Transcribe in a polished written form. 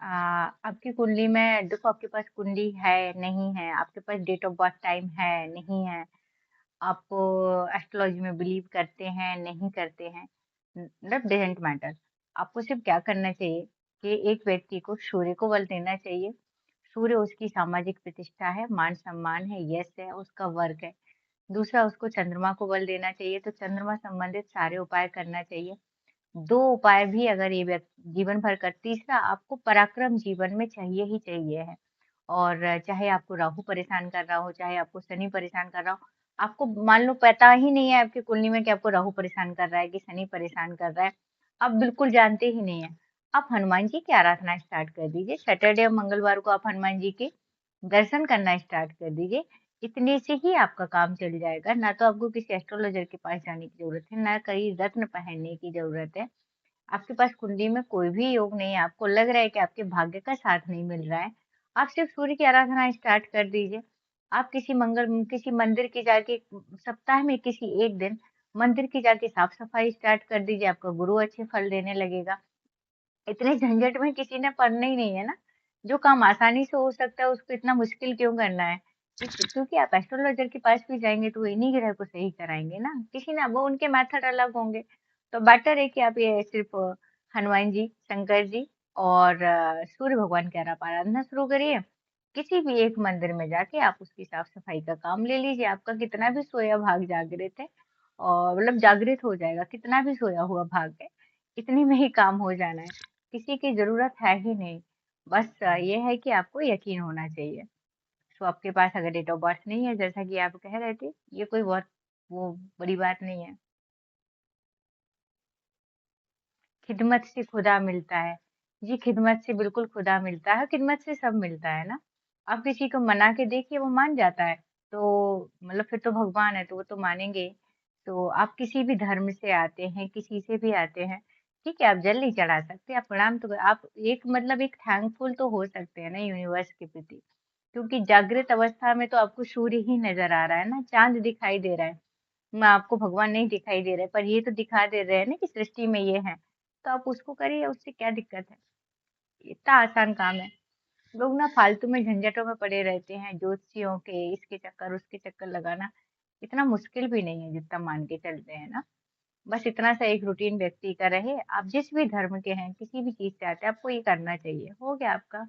आपकी कुंडली में देखो, आपके पास कुंडली है नहीं है, आपके पास डेट ऑफ बर्थ टाइम है नहीं है, आप एस्ट्रोलॉजी में बिलीव करते हैं नहीं करते हैं, मतलब डजेंट मैटर। आपको सिर्फ क्या करना चाहिए कि एक व्यक्ति को सूर्य को बल देना चाहिए। सूर्य उसकी सामाजिक प्रतिष्ठा है, मान सम्मान है, यश है, उसका वर्क है। दूसरा, उसको चंद्रमा को बल देना चाहिए, तो चंद्रमा संबंधित सारे उपाय करना चाहिए। 2 उपाय भी अगर ये व्यक्ति जीवन भर कर, तीसरा आपको पराक्रम जीवन में चाहिए ही चाहिए है। और चाहे आपको राहु परेशान कर रहा हो, चाहे आपको शनि परेशान कर रहा हो, आपको मान लो पता ही नहीं है आपकी कुंडली में कि आपको राहु परेशान कर रहा है कि शनि परेशान कर रहा है, आप बिल्कुल जानते ही नहीं है, आप हनुमान जी की आराधना स्टार्ट कर दीजिए। सैटरडे और मंगलवार को आप हनुमान जी के दर्शन करना स्टार्ट कर दीजिए। इतने से ही आपका काम चल जाएगा। ना तो आपको किसी एस्ट्रोलॉजर के पास जाने की जरूरत है, ना कहीं रत्न पहनने की जरूरत है। आपके पास कुंडली में कोई भी योग नहीं है, आपको लग रहा है कि आपके भाग्य का साथ नहीं मिल रहा है, आप सिर्फ सूर्य की आराधना स्टार्ट कर दीजिए। आप किसी मंदिर की जाके, सप्ताह में किसी एक दिन मंदिर की जाके साफ सफाई स्टार्ट कर दीजिए, आपका गुरु अच्छे फल देने लगेगा। इतने झंझट में किसी ने पड़ना ही नहीं है ना। जो काम आसानी से हो सकता है उसको इतना मुश्किल क्यों करना है? क्योंकि आप एस्ट्रोलॉजर के पास भी जाएंगे तो वो इन्हीं ग्रह को सही कराएंगे ना, किसी ना, वो उनके मेथड अलग होंगे। तो बेटर है कि आप ये सिर्फ हनुमान जी, शंकर जी और सूर्य भगवान की आप आराधना शुरू करिए। किसी भी एक मंदिर में जाके आप उसकी साफ सफाई का काम ले लीजिए। आपका कितना भी सोया भाग जागृत है, और मतलब जागृत हो जाएगा, कितना भी सोया हुआ भाग है, इतनी में ही काम हो जाना है। किसी की जरूरत है ही नहीं। बस ये है कि आपको यकीन होना चाहिए। तो आपके पास अगर डेट ऑफ बर्थ नहीं है, जैसा कि आप कह रहे थे, ये कोई बहुत वो बड़ी बात नहीं है। खिदमत से खुदा मिलता है। जी, खिदमत से बिल्कुल खुदा मिलता है, खिदमत से सब मिलता है ना। आप किसी को मना के देखिए, वो मान जाता है, तो मतलब फिर तो भगवान है तो वो तो मानेंगे ही। तो आप किसी भी धर्म से आते हैं, किसी से भी आते हैं, ठीक है, आप जल नहीं चढ़ा सकते, आप प्रणाम तो आप एक मतलब एक थैंकफुल तो हो सकते हैं ना यूनिवर्स के प्रति। क्योंकि जागृत अवस्था में तो आपको सूर्य ही नजर आ रहा है ना, चांद दिखाई दे रहा है। मैं आपको भगवान नहीं दिखाई दे रहे, पर ये तो दिखा दे रहे हैं ना कि सृष्टि में ये है, तो आप उसको करिए, उससे क्या दिक्कत है? इतना आसान काम है। लोग ना फालतू में झंझटों में पड़े रहते हैं, ज्योतिषियों के इसके चक्कर उसके चक्कर लगाना इतना मुश्किल भी नहीं है जितना मान के चलते हैं ना। बस इतना सा एक रूटीन व्यक्ति का रहे, आप जिस भी धर्म के हैं, किसी भी चीज से आते हैं, आपको ये करना चाहिए, हो गया आपका।